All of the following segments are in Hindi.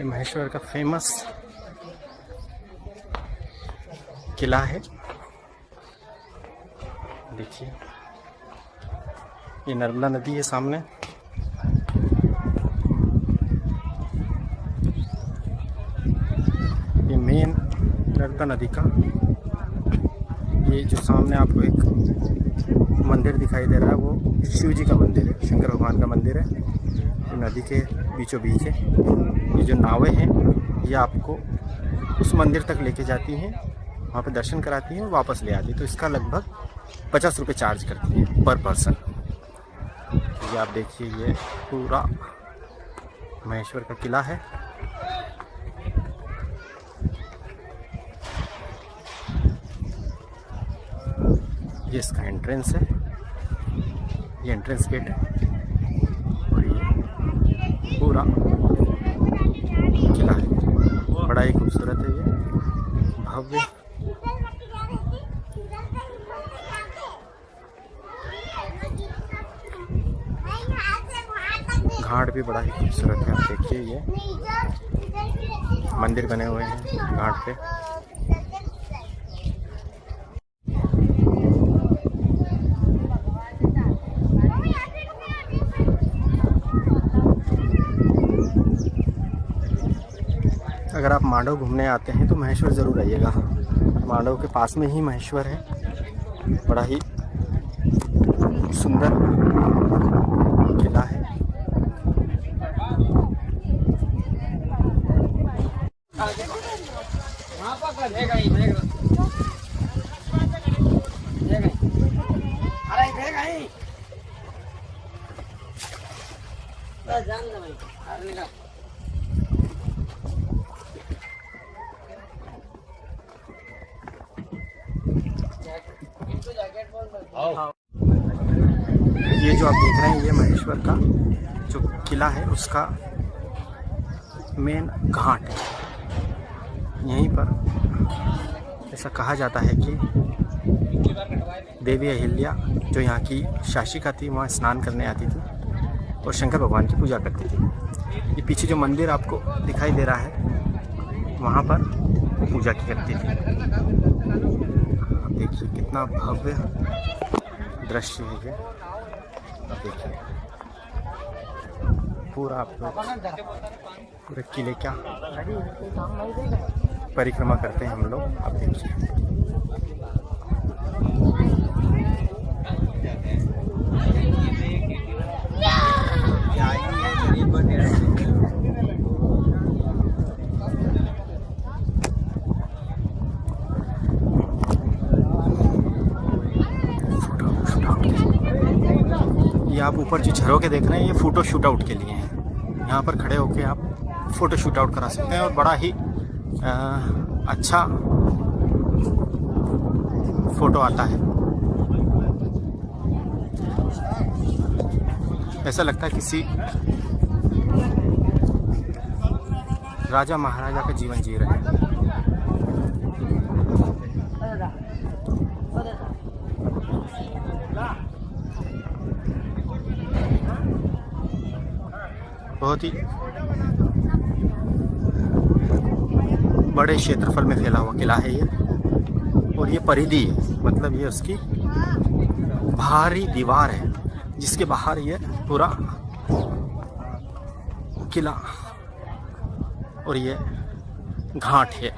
महेश्वर का फेमस किला है। देखिए ये नर्मदा नदी है सामने। ये मेन नर्मदा नदी का ये जो सामने आपको एक मंदिर दिखाई दे रहा है वो शिव जी का मंदिर है, शंकर भगवान का मंदिर है। ये नदी के बीचों बीच है। ये जो नावें हैं ये आपको उस मंदिर तक लेके जाती हैं, वहाँ पे दर्शन कराती हैं और वापस ले आती है। तो इसका लगभग 50 रुपये चार्ज करती है पर पर्सन। ये आप देखिए ये पूरा महेश्वर का किला है। ये इसका एंट्रेंस है, ये एंट्रेंस गेट है और ये पूरा किला है। बड़ा ही खूबसूरत है ये, भव्य। घाट भी बड़ा ही खूबसूरत है। आप देखिए ये मंदिर बने हुए हैं घाट पे। अगर आप मांडव घूमने आते हैं तो महेश्वर ज़रूर आइएगा। मांडव के पास में ही महेश्वर है। बड़ा ही सुंदर किला है। ये जो आप देख रहे हैं ये महेश्वर का जो किला है उसका मेन घाट है। यहीं पर ऐसा कहा जाता है कि देवी अहिल्या जो यहाँ की शासिका थी वहाँ स्नान करने आती थी और शंकर भगवान की पूजा करती थी। ये पीछे जो मंदिर आपको दिखाई दे रहा है वहाँ पर पूजा की करती थी। देखिए कितना भव्य दृश्य है ये। देखिए पूरा आप लोग पूरे किले का परिक्रमा करते हैं हम लोग। आप देखिए ये आप ऊपर जो झरोखे देख रहे हैं ये फ़ोटो शूट आउट के लिए हैं। यहाँ पर खड़े होकर आप फ़ोटो शूट आउट करा सकते हैं और बड़ा ही अच्छा फ़ोटो आता है। ऐसा लगता है किसी राजा महाराजा का जीवन जी रहे हैं। बहुत ही बड़े क्षेत्रफल में फैला हुआ किला है ये। और ये परिधि है, मतलब ये उसकी बाहरी दीवार है जिसके बाहर ये पूरा किला और ये घाट है। ये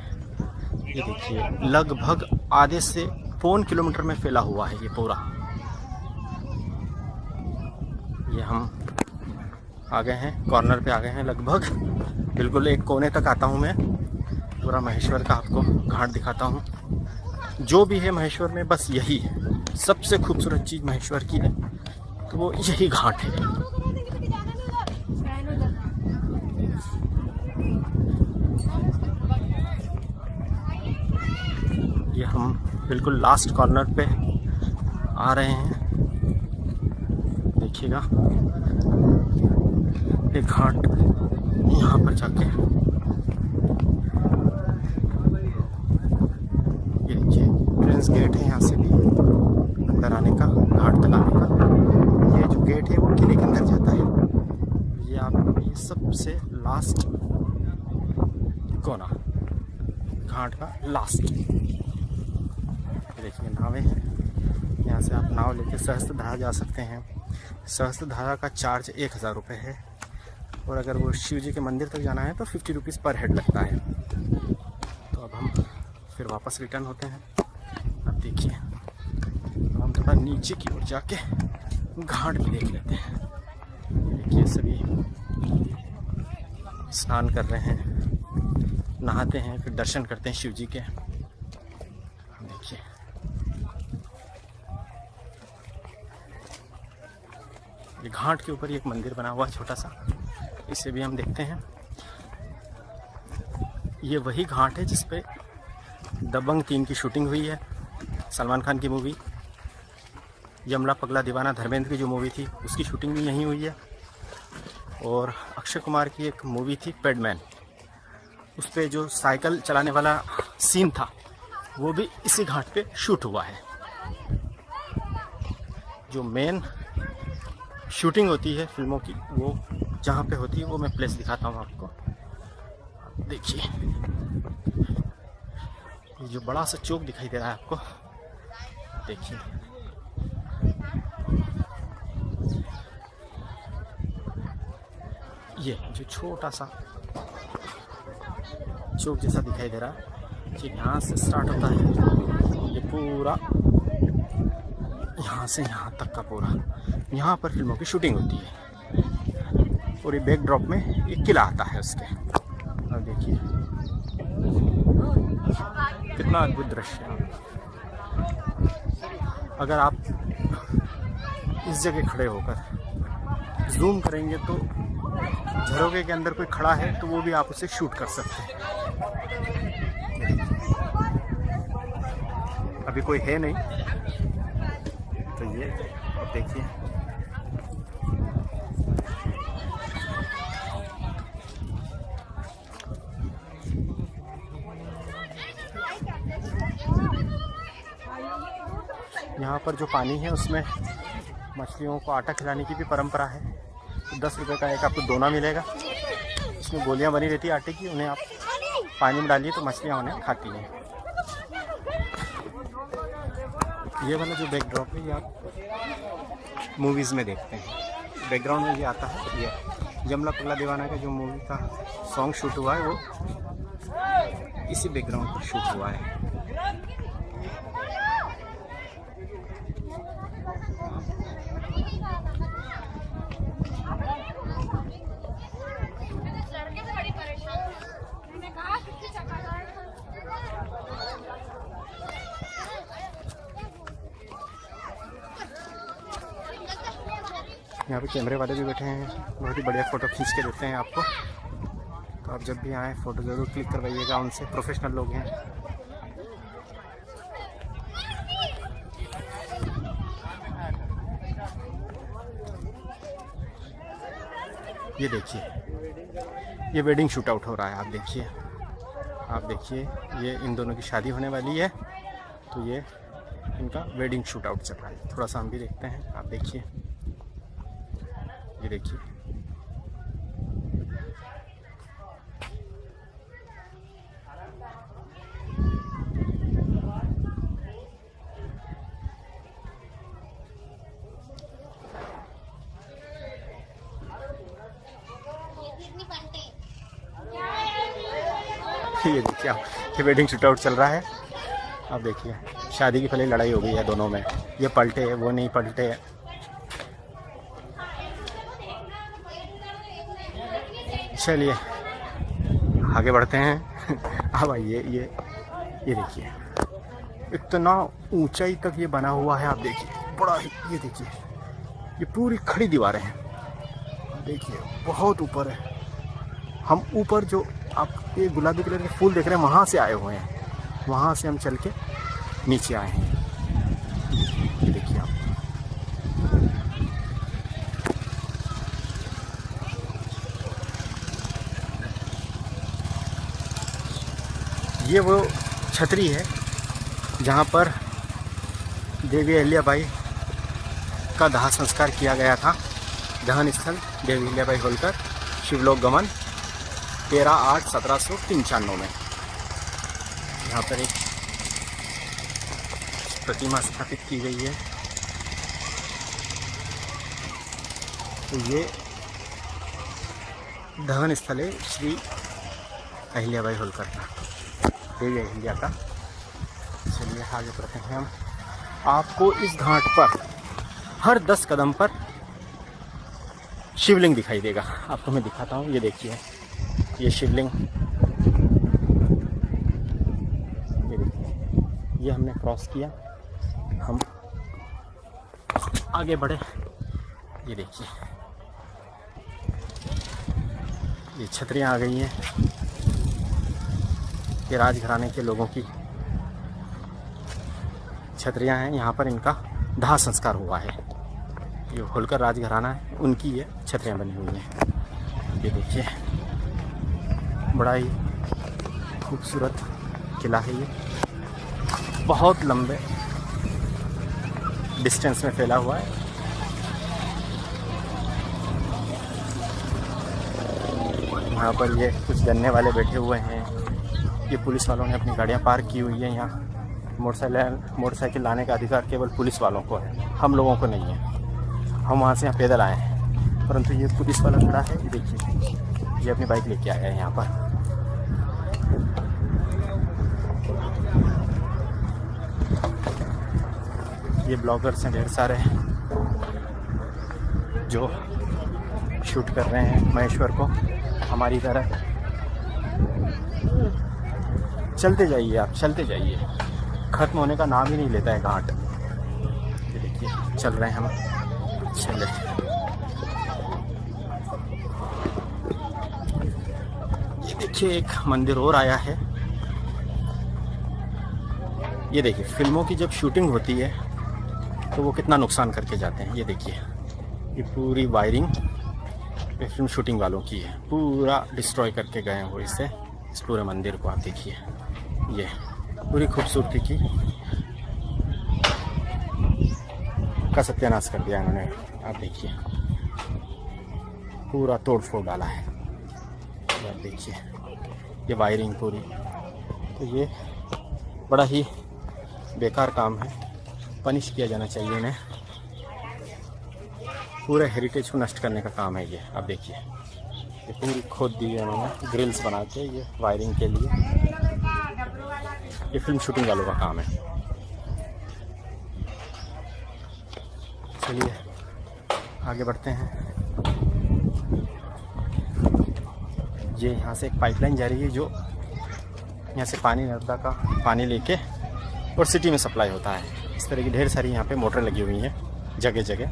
देखिए लगभग आधे से पौन किलोमीटर में फैला हुआ है ये पूरा। ये हम आ गए हैं, कॉर्नर पे आ गए हैं लगभग। बिल्कुल एक कोने तक आता हूँ मैं। पूरा महेश्वर का आपको घाट दिखाता हूँ। जो भी है महेश्वर में बस यही है सबसे खूबसूरत चीज़ महेश्वर की है, तो वो यही घाट है। ये हम बिल्कुल लास्ट कॉर्नर पे आ रहे हैं। देखिएगा एक घाट यहाँ पर जाके ये देखिए एंट्रेंस गेट है। यहाँ से भी अंदर आने का, घाट तक आने का ये जो गेट है वो किले के अंदर जाता है। ये आप ये सबसे लास्ट कोना घाट का लास्ट। देखिए नावें हैं, यहाँ से आप नाव लेके सहस्त्रधारा जा सकते हैं। सहस्त्रधारा का चार्ज 1000 रुपये है, और अगर वो शिव जी के मंदिर तक जाना है तो 50 रुपीज़ पर हेड लगता है। तो अब हम फिर वापस रिटर्न होते हैं। अब देखिए हम थोड़ा नीचे की ओर जाके घाट भी देख लेते हैं। देखिए सभी स्नान कर रहे हैं, नहाते हैं, फिर दर्शन करते हैं शिव जी के। देखिए ये घाट के ऊपर एक मंदिर बना हुआ है छोटा सा, इसे भी हम देखते हैं। ये वही घाट है जिसपे दबंग 3 की शूटिंग हुई है, सलमान खान की मूवी। यमला पगला दीवाना धर्मेंद्र की जो मूवी थी उसकी शूटिंग भी यहीं हुई है। और अक्षय कुमार की एक मूवी थी पैडमैन, उस पर जो साइकिल चलाने वाला सीन था वो भी इसी घाट पे शूट हुआ है। जो मेन शूटिंग होती है फिल्मों की वो जहाँ पे होती है वो मैं प्लेस दिखाता हूँ आपको। देखिए ये जो बड़ा सा चौक दिखाई दे रहा है आपको, देखिए ये जो छोटा सा चौक जैसा दिखाई दे रहा है, ठीक यहाँ से स्टार्ट होता है ये पूरा, यहाँ से यहाँ तक का पूरा, यहाँ पर फिल्मों की शूटिंग होती है। और ये बैकड्रॉप में एक किला आता है उसके। और देखिए कितना अद्भुत दृश्य है। अगर आप इस जगह खड़े होकर जूम करेंगे तो झरोखे के अंदर कोई खड़ा है तो वो भी आप उसे शूट कर सकते हैं। अभी कोई है नहीं तो ये देखिए यहाँ पर जो पानी है उसमें मछलियों को आटा खिलाने की भी परंपरा है। तो 10 रुपये का एक आपको दोना मिलेगा, उसमें गोलियाँ बनी रहती है आटे की, उन्हें आप पानी में डालिए तो मछलियाँ उन्हें खाती हैं। ये वाला जो बैकड्रॉप है ये आप मूवीज़ में देखते हैं, बैकग्राउंड में ये आता है। ये यमला पगला दीवाना का जो मूवी का सॉन्ग शूट हुआ है वो इसी बैकग्राउंड पर शूट हुआ है। यहाँ पे कैमरे वाले भी बैठे हैं, बहुत ही बढ़िया फ़ोटो खींच के देते हैं आपको। तो आप जब भी आएँ फ़ोटो ज़रूर क्लिक करवाइएगा उनसे, प्रोफेशनल लोग हैं। ये देखिए ये वेडिंग शूट आउट हो रहा है, आप देखिए ये इन दोनों की शादी होने वाली है, तो ये इनका वेडिंग शूट आउट चल रहा है। थोड़ा सा हम भी देखते हैं, आप देखिए ये देखिए ये देखिए आप, ये वेडिंग शूट आउट चल रहा है। आप देखिए शादी की पहले लड़ाई हो गई है दोनों में, ये पलटे वो नहीं पलटे। चलिए आगे बढ़ते हैं। अब आइए ये देखिए इतना ऊंचाई तक ये बना हुआ है, आप देखिए बड़ा ही, ये देखिए ये पूरी खड़ी दीवारें हैं, देखिए बहुत ऊपर है। हम ऊपर जो आप ये गुलाबी कलर के फूल देख रहे हैं वहाँ से आए हुए हैं, वहाँ से हम चल के नीचे आए हैं। ये देखिए आप, ये वो छतरी है जहाँ पर देवी अहिल्याबाई का दाह संस्कार किया गया था। दहन स्थल देवी अहिल्याबाई होलकर शिवलोक गमन। 13/8/1795 में यहाँ पर एक प्रतिमा स्थापित की गई है। तो ये दहन स्थल है श्री अहिल्याबाई होलकर का, देवी अहिल्या का। चलिए आगे बढ़ते हैं हम। आपको इस घाट पर हर 10 कदम पर शिवलिंग दिखाई देगा। आपको मैं दिखाता हूँ, ये देखिए ये शिवलिंग, ये देखिए। ये हमने क्रॉस किया, हम आगे बढ़े, ये देखिए ये छतरियाँ आ गई हैं। ये राजघराने के लोगों की छतरियाँ हैं। यहाँ पर इनका दाह संस्कार हुआ है। ये होलकर राजघराना है, उनकी ये छतरियाँ बनी हुई हैं। ये देखिए बड़ा ही खूबसूरत किला है। ये बहुत लंबे डिस्टेंस में फैला हुआ है। यहाँ पर ये कुछ गन्ने वाले बैठे हुए हैं। ये पुलिस वालों ने अपनी गाड़ियाँ पार्क की हुई है। यहाँ मोटरसाइकिल लाने का अधिकार केवल पुलिस वालों को है, हम लोगों को नहीं है। हम वहाँ से यहाँ पैदल आए हैं, परंतु ये पुलिस वाला खड़ा है। ये देखिए ये अपनी बाइक लेके आया है यहाँ पर। ये ब्लॉगर्स हैं ढेर सारे जो शूट कर रहे हैं महेश्वर को हमारी तरह। चलते जाइए आप, चलते जाइए, खत्म होने का नाम ही नहीं लेता है घाट। ये देखिए चल रहे हैं हम, चले। ये देखिए एक मंदिर और आया है। ये देखिए फिल्मों की जब शूटिंग होती है तो वो कितना नुकसान करके जाते हैं। ये देखिए ये पूरी वायरिंग ये फिल्म शूटिंग वालों की है, पूरा डिस्ट्रॉय करके गए हैं वो इस पूरे मंदिर को। आप देखिए ये पूरी खूबसूरती की का सत्यानाश कर दिया इन्होंने। आप देखिए पूरा तोड़ फोड़ डाला है। आप देखिए ये वायरिंग पूरी, तो ये बड़ा ही बेकार काम है, पनिश किया जाना चाहिए इन्हें। पूरे हेरिटेज को नष्ट करने का काम है ये। आप देखिए ये पूरी खोद दी है उन्होंने, ग्रिल्स बना के ये वायरिंग के लिए। ये फिल्म शूटिंग वालों का काम है। चलिए आगे बढ़ते हैं। ये यहाँ से एक पाइपलाइन जा रही है जो यहाँ से पानी नर्मदा का पानी लेके और सिटी में सप्लाई होता है। इस तरह की ढेर सारी यहाँ पे मोटर लगी हुई हैं जगह जगह।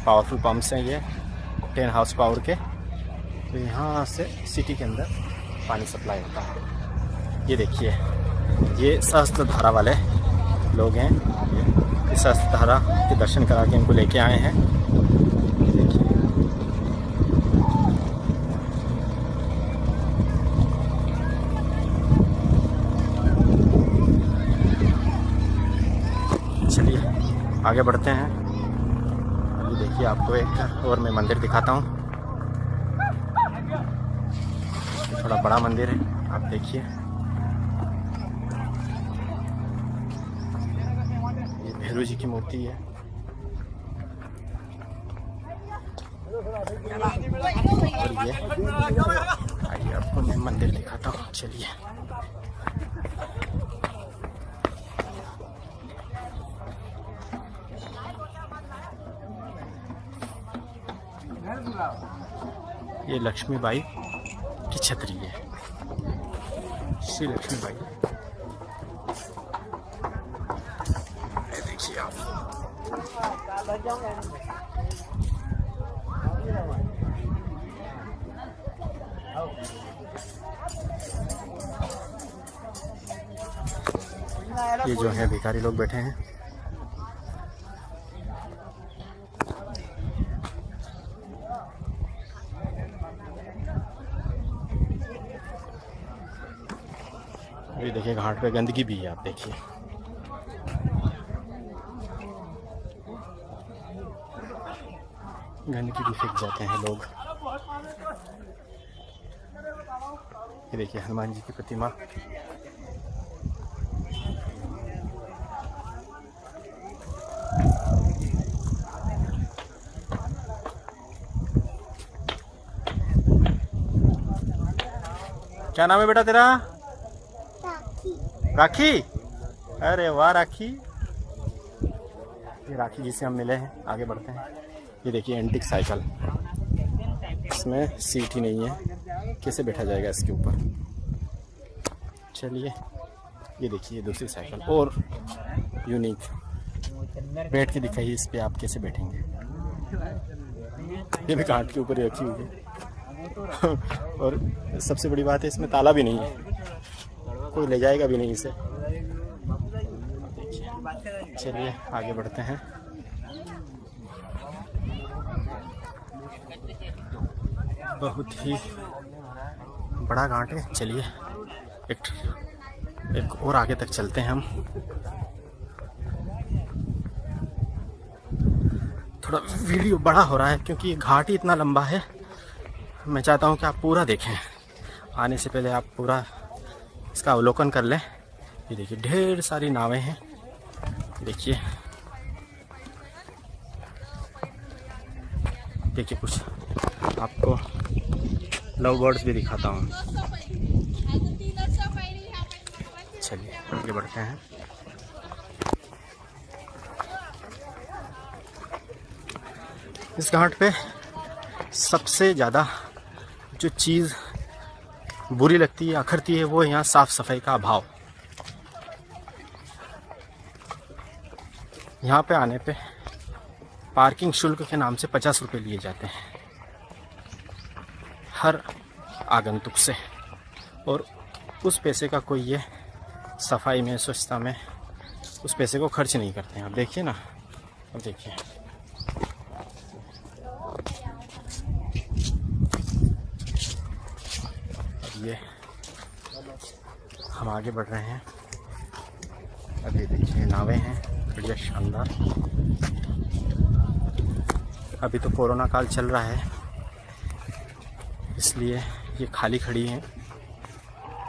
पावरफुल पंप्स हैं ये 10 हाउस पावर के। तो यहाँ से सिटी के अंदर पानी सप्लाई होता है। ये देखिए ये सहस्त्र धारा वाले लोग हैं। ये सहस्त्र धारा के दर्शन करा के इनको लेके आए हैं। देखिए चलिए आगे बढ़ते हैं। अभी देखिए आपको एक और मैं मंदिर दिखाता हूँ। थोड़ा बड़ा मंदिर है, आप देखिए ये भैरव जी की मूर्ति है। और ये आइए आपको मैं मंदिर दिखाता हूँ। चलिए ये लक्ष्मीबाई की छतरी है, श्री लक्ष्मीबाई। ये देखिए आप, ये जो है भिखारी लोग बैठे हैं। ये देखिए घाट पे गंदगी भी है, आप देखिए गंदगी भी फेंक जाते हैं लोग। ये देखिए हनुमान जी की प्रतिमा। क्या नाम है बेटा तेरा? राखी। राखी? अरे वाह राखी। ये राखी जी से हम मिले हैं। आगे बढ़ते हैं। ये देखिए एंटीक साइकिल, इसमें सीट ही नहीं है, कैसे बैठा जाएगा इसके ऊपर। चलिए ये देखिए दूसरी साइकिल और यूनिक, बैठ के दिखाइए इस पे आप कैसे बैठेंगे। ये भी घाट के ऊपर रखी हुई है और सबसे बड़ी बात है इसमें ताला भी नहीं है, कोई ले जाएगा भी नहीं इसे। देखिए चलिए आगे बढ़ते हैं। बहुत ही बड़ा घाट है। चलिए एक और आगे तक चलते हैं हम। थोड़ा वीडियो बड़ा हो रहा है क्योंकि घाट ही इतना लंबा है। मैं चाहता हूं कि आप पूरा देखें, आने से पहले आप पूरा इसका अवलोकन कर लें। ये देखिए ढेर सारी नावें हैं। देखिए देखिए कुछ आपको लव बर्ड्स भी दिखाता हूँ। चलिए आगे बढ़ते हैं। इस घाट पे सबसे ज़्यादा जो चीज़ बुरी लगती है, अखरती है, वो यहाँ साफ़ सफाई का अभाव। यहाँ पे आने पे पार्किंग शुल्क के नाम से 50 रुपये लिए जाते हैं हर आगंतुक से, और उस पैसे का कोई ये सफाई में, स्वच्छता में उस पैसे को खर्च नहीं करते हैं। आप देखिए ना, अब देखिए ये हम आगे बढ़ रहे हैं। अब ये देखिए नावें हैं बढ़िया शानदार। अभी तो कोरोना काल चल रहा है इसलिए ये खाली खड़ी हैं,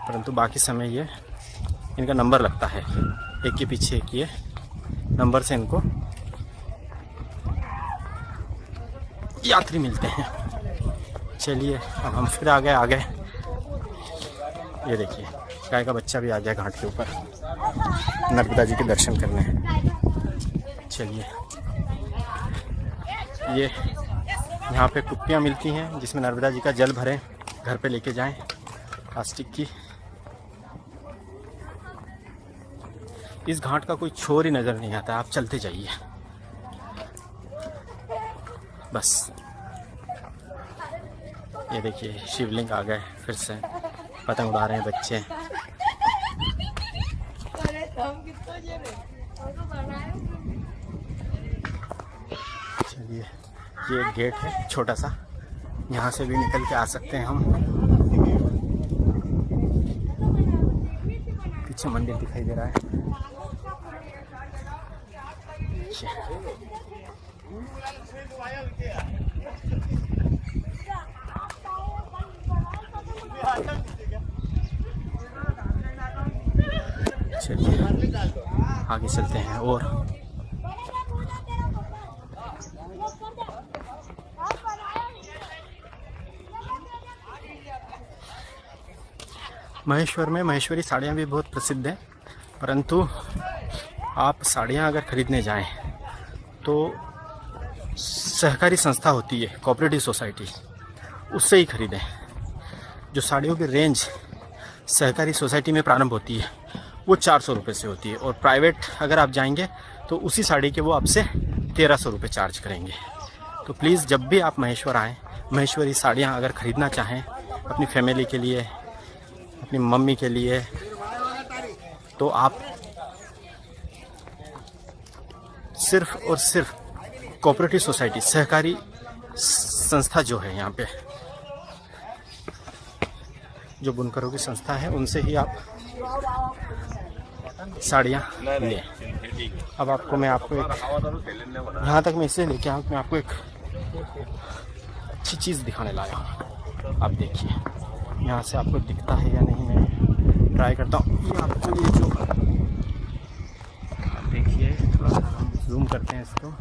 परंतु बाकी समय ये इनका नंबर लगता है, एक के पीछे एक ये नंबर से इनको यात्री मिलते हैं। चलिए अब हम फिर आगे। ये देखिए गाय का बच्चा भी आ गया घाट के ऊपर नर्मदा जी के दर्शन करने। चलिए ये यहाँ पे कुप्पियाँ मिलती हैं जिसमें नर्मदा जी का जल भरें, घर पे लेके जाएं, प्लास्टिक की। इस घाट का कोई छोर ही नज़र नहीं आता, आप चलते जाइए बस। ये देखिए शिवलिंग आ गए, फिर से पतंग उड़ा रहे हैं बच्चे। चलिए ये एक गेट है छोटा सा, यहाँ से भी निकल के आ सकते हैं हम। पीछे मंदिर दिखाई दे रहा है। चलिए आगे चलते हैं। और महेश्वर में महेश्वरी साड़ियाँ भी बहुत प्रसिद्ध हैं, परंतु आप साड़ियाँ अगर खरीदने जाएं तो सहकारी संस्था होती है, कोऑपरेटिव सोसाइटी, उससे ही खरीदें। जो साड़ियों की रेंज सहकारी सोसाइटी में प्रारंभ होती है वो 400 रुपये से होती है, और प्राइवेट अगर आप जाएंगे तो उसी साड़ी के वो आपसे 1300 रुपये चार्ज करेंगे। तो प्लीज़ जब भी आप महेश्वर आएँ, महेश्वरी साड़ियाँ अगर ख़रीदना चाहें अपनी फैमिली के लिए, अपनी मम्मी के लिए, तो आप सिर्फ और सिर्फ कोऑपरेटिव सोसाइटी, सहकारी संस्था जो है यहाँ पे, जो बुनकरों की संस्था है, उनसे ही आप साड़ियाँ लें। अब मैं आपको एक, यहाँ तक मैं इससे लेके आऊँ, मैं आपको एक अच्छी चीज़ दिखाने लाया हूँ। आप देखिए यहाँ से आपको दिखता है या नहीं, मैं ट्राई करता हूँ। ये आपको ये जो आप देखिए, थोड़ा सा हम जूम करते हैं इसको।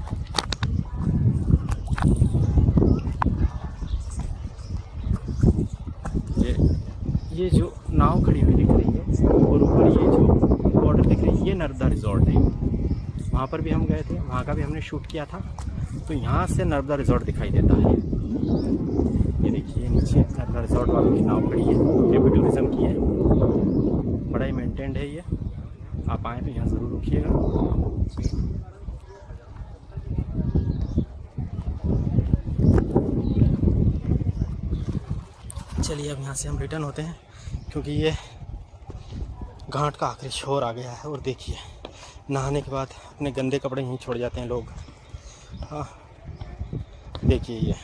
ये जो नाव खड़ी हुई दिख रही है और ऊपर ये जो बॉर्डर दिख रही है, ये नर्मदा रिजॉर्ट है। वहाँ पर भी हम गए थे, वहाँ का भी हमने शूट किया था। तो यहाँ से नर्मदा रिजॉर्ट दिखाई देता है। ये देखिए नीचे नर्मदा रिजॉर्ट वालों की नाव खड़ी है, जो टूरिज़्म की है, बड़ा ही मेंटेन्ड है ये। आप आएँ तो यहाँ ज़रूर रुकिएगा। चलिए अब यहाँ से हम रिटर्न होते हैं, क्योंकि ये घाट का आखिरी छोर आ गया है। और देखिए नहाने के बाद अपने गंदे कपड़े यहीं छोड़ जाते हैं लोग। हाँ देखिए ये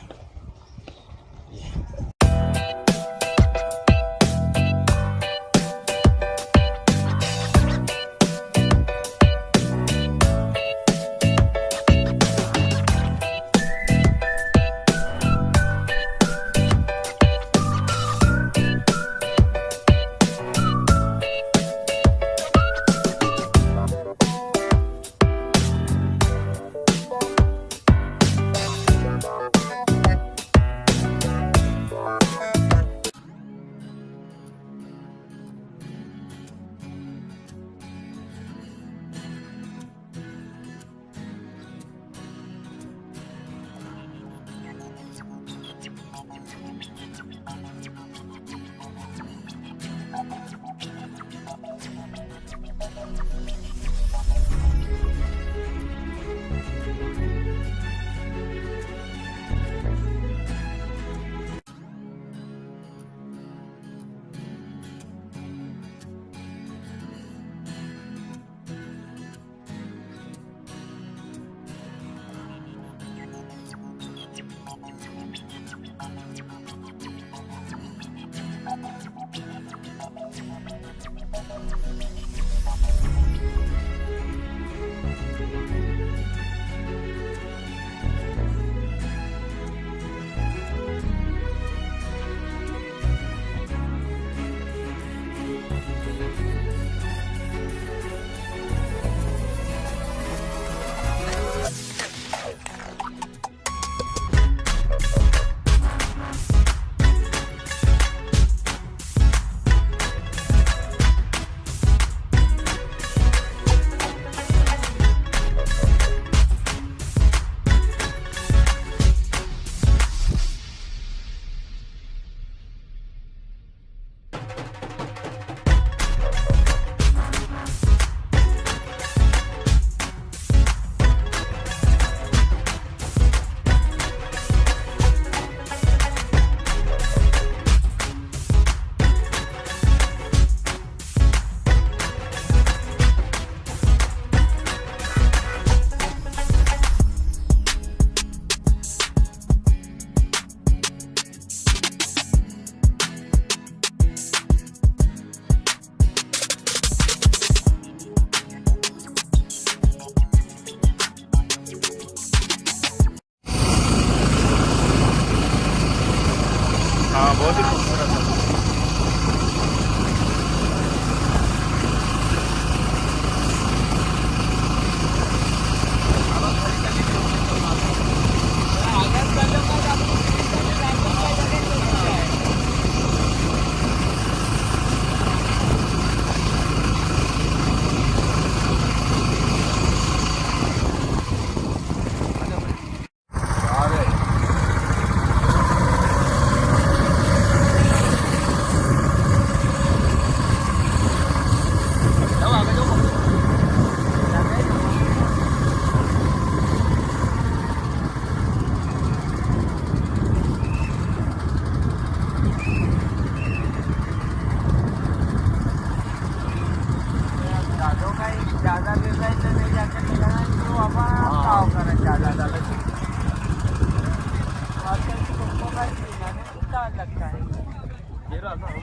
बहुत ही खूबसूरत है। ज़्यादा वेबसाइट में नहीं जाकर मिलाना तो अपन काम करना ज़्यादा आजकल की लोगों का लगता है।